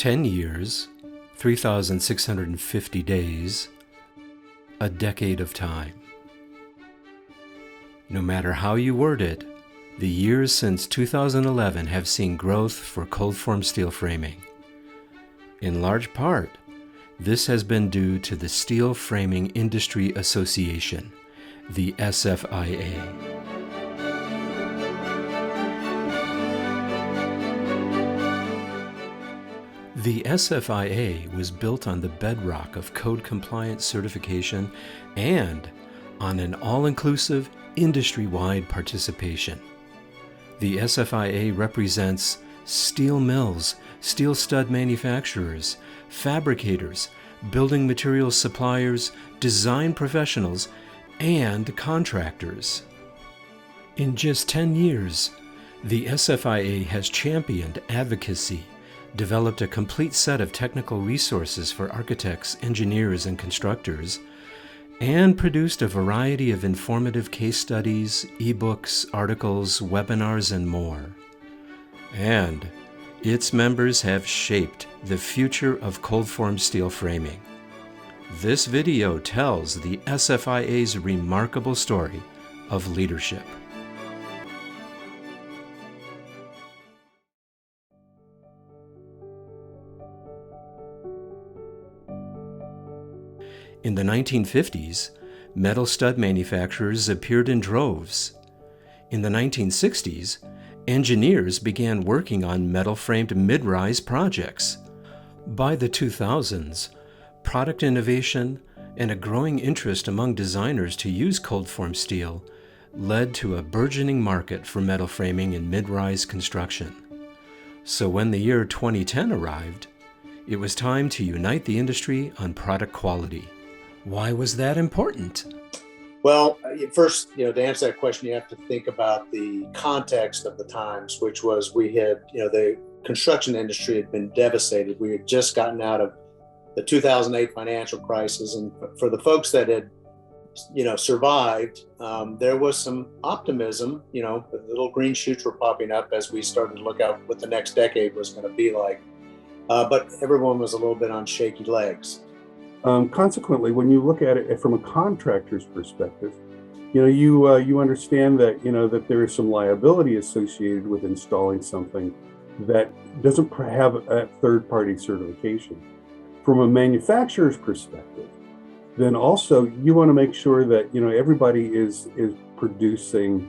10 years, 3,650 days, a decade of time. No matter how you word it, the years since 2011 have seen growth for cold-formed steel framing. In large part, this has been due to the Steel Framing Industry Association, the SFIA. The SFIA was built on the bedrock of code-compliant certification and on an all-inclusive, industry-wide participation. The SFIA represents steel mills, steel stud manufacturers, fabricators, building materials suppliers, design professionals, and contractors. In just 10 years, the SFIA has championed advocacy, developed a complete set of technical resources for architects, engineers, and constructors, and produced a variety of informative case studies, ebooks, articles, webinars, and more. And its members have shaped the future of cold-formed steel framing. This video tells the SFIA's remarkable story of leadership. In the 1950s, metal stud manufacturers appeared in droves. In the 1960s, engineers began working on metal-framed mid-rise projects. By the 2000s, product innovation and a growing interest among designers to use cold-formed steel led to a burgeoning market for metal framing in mid-rise construction. So when the year 2010 arrived, it was time to unite the industry on product quality. Why was that important? Well, first, to answer that question, you have to think about the context of the times, which was the construction industry had been devastated. We had just gotten out of the 2008 financial crisis. And for the folks that had, survived, there was some optimism, little green shoots were popping up as we started to look out what the next decade was going to be like. But everyone was a little bit on shaky legs. Consequently, when you look at it from a contractor's perspective, you understand that that there is some liability associated with installing something that doesn't have a third-party certification. From a manufacturer's perspective, then also you want to make sure that everybody is producing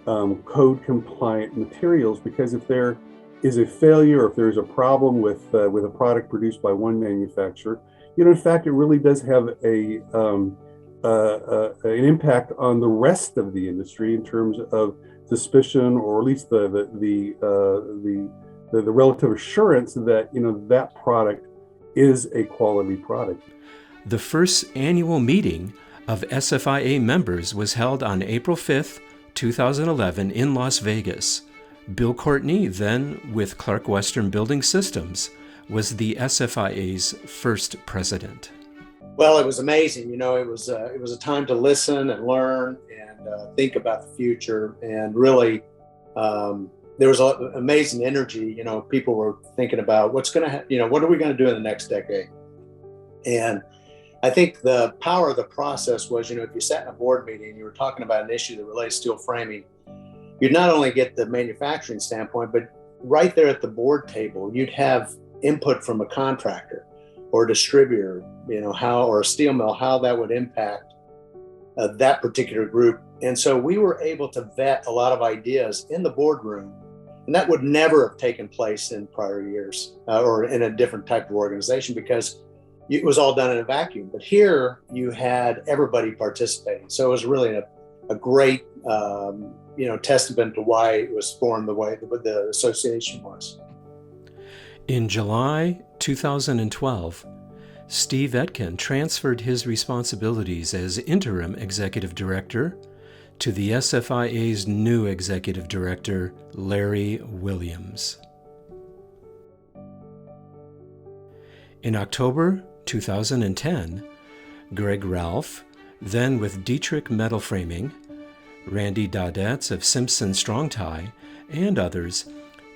code-compliant materials, because if there is a failure or if there's a problem with a product produced by one manufacturer, in fact, it really does have an impact on the rest of the industry in terms of suspicion, or at least the relative assurance that that product is a quality product. The first annual meeting of SFIA members was held on April 5th, 2011 in Las Vegas. Bill Courtney, then with Clark Western Building Systems, was the SFIA's first president. Well, it was amazing. It was a time to listen and learn and think about the future. And really, there was amazing energy. People were thinking about what are we going to do in the next decade? And I think the power of the process was, if you sat in a board meeting and you were talking about an issue that relates to steel framing, you'd not only get the manufacturing standpoint, but right there at the board table, you'd have input from a contractor or a distributor, or a steel mill, how that would impact that particular group. And so we were able to vet a lot of ideas in the boardroom, and that would never have taken place in prior years or in a different type of organization, because it was all done in a vacuum. But here you had everybody participating. So it was really a great, testament to why it was formed the way the association was. In July 2012, Steve Etkin transferred his responsibilities as interim executive director to the SFIA's new executive director, Larry Williams. In October 2010, Greg Ralph, then with Dietrich Metal Framing, Randy Daudetz of Simpson Strong Tie, and others,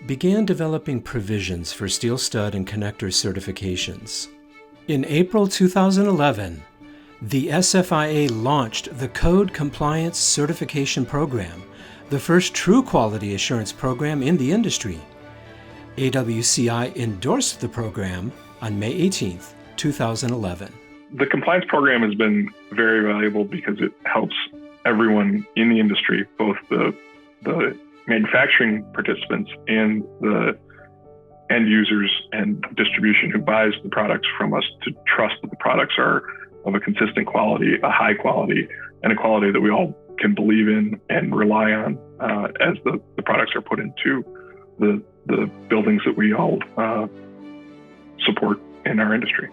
began developing provisions for steel stud and connector certifications. In April 2011, the SFIA launched the Code Compliance Certification Program, the first true quality assurance program in the industry. AWCI endorsed the program on May 18, 2011. The compliance program has been very valuable because it helps everyone in the industry, both the manufacturing participants and the end users and distribution who buys the products from us, to trust that the products are of a consistent quality, a high quality, and a quality that we all can believe in and rely on as the products are put into the buildings that we all support in our industry.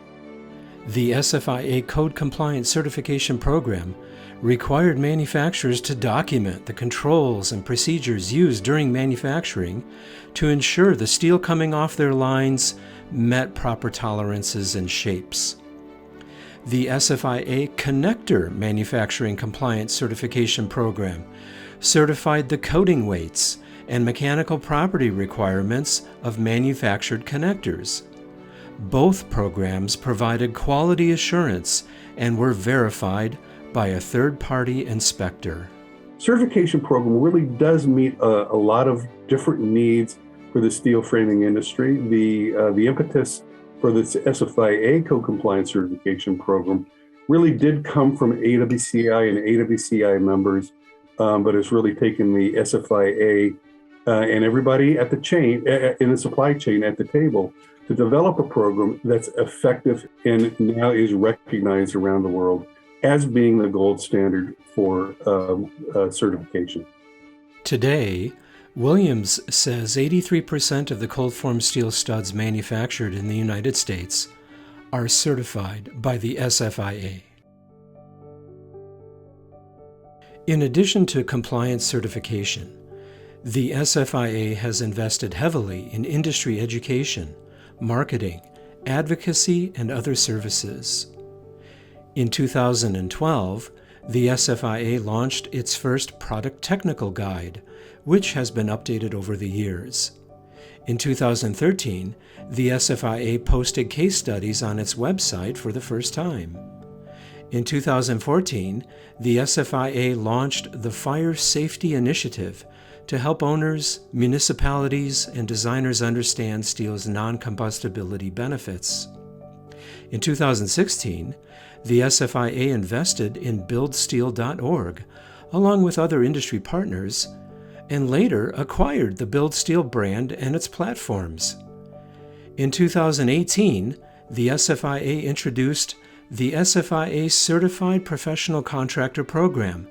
The SFIA Code Compliance Certification Program required manufacturers to document the controls and procedures used during manufacturing to ensure the steel coming off their lines met proper tolerances and shapes. The SFIA Connector Manufacturing Compliance Certification Program certified the coating weights and mechanical property requirements of manufactured connectors. Both programs provided quality assurance and were verified by a third-party inspector. Certification program really does meet a lot of different needs for the steel framing industry. The impetus for the SFIA Code Compliance Certification Program really did come from AWCI and AWCI members, but it's really taken the SFIA and everybody at the chain, in the supply chain at the table, to develop a program that's effective and now is recognized around the world as being the gold standard for certification. Today, Williams says 83% of the cold-formed steel studs manufactured in the United States are certified by the SFIA. In addition to compliance certification, the SFIA has invested heavily in industry education, marketing, advocacy, and other services. In 2012, the SFIA launched its first product technical guide, which has been updated over the years. In 2013, the SFIA posted case studies on its website for the first time. In 2014, the SFIA launched the Fire Safety Initiative to help owners, municipalities, and designers understand steel's non-combustibility benefits. In 2016, the SFIA invested in BuildSteel.org, along with other industry partners, and later acquired the BuildSteel brand and its platforms. In 2018, the SFIA introduced the SFIA Certified Professional Contractor Program,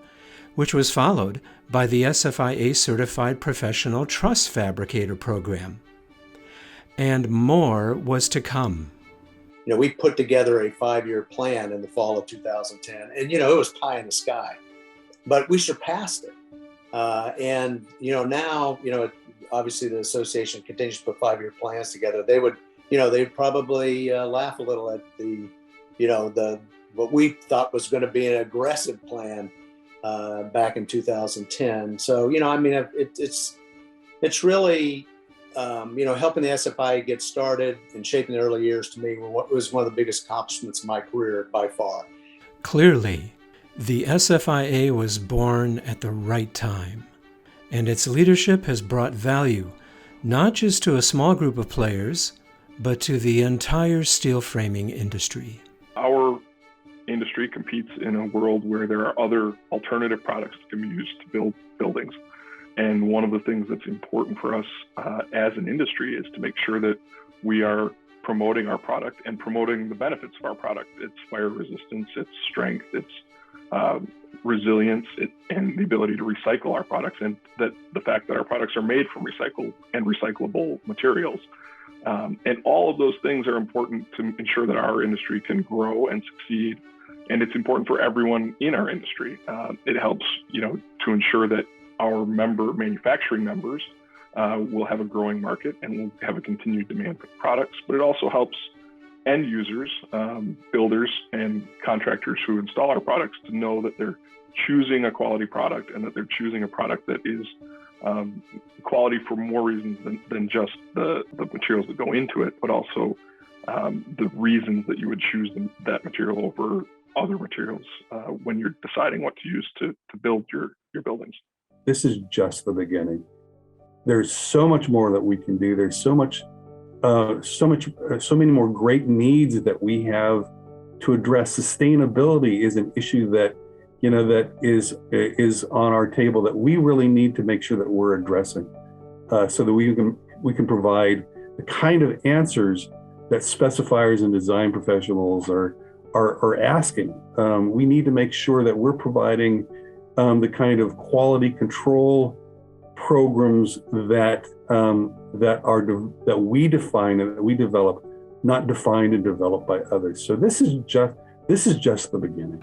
which was followed by the SFIA Certified Professional Truss Fabricator Program. And more was to come. You know, we put together a 5-year plan in the fall of 2010, and, it was pie in the sky, but we surpassed it. And, now, obviously the association continues to put 5-year plans together. They would, they'd probably laugh a little at what we thought was going to be an aggressive plan back in 2010. So, it's really, helping the SFIA get started and shaping the early years, to me, was one of the biggest accomplishments of my career by far. Clearly, the SFIA was born at the right time, and its leadership has brought value not just to a small group of players, but to the entire steel framing industry. Our industry competes in a world where there are other alternative products that can be used to build buildings. And one of the things that's important for us as an industry is to make sure that we are promoting our product and promoting the benefits of our product. Its fire resistance, its strength, its resilience, and the ability to recycle our products, and that the fact that our products are made from recycled and recyclable materials. And all of those things are important to ensure that our industry can grow and succeed. And it's important for everyone in our industry. It helps, to ensure that our manufacturing members will have a growing market and will have a continued demand for products. But it also helps end users, builders, and contractors who install our products to know that they're choosing a quality product and that they're choosing a product that is quality for more reasons than just the materials that go into it, but also the reasons that you would choose that material over other materials when you're deciding what to use to build your buildings. This is just the beginning. There's so much more that we can do. There's so many more great needs that we have to address. Sustainability is an issue that that is on our table that we really need to make sure that we're addressing, so that we can provide the kind of answers that specifiers and design professionals are asking. We need to make sure that we're providing the kind of quality control programs that we define and that we develop, not defined and developed by others. So this is just the beginning.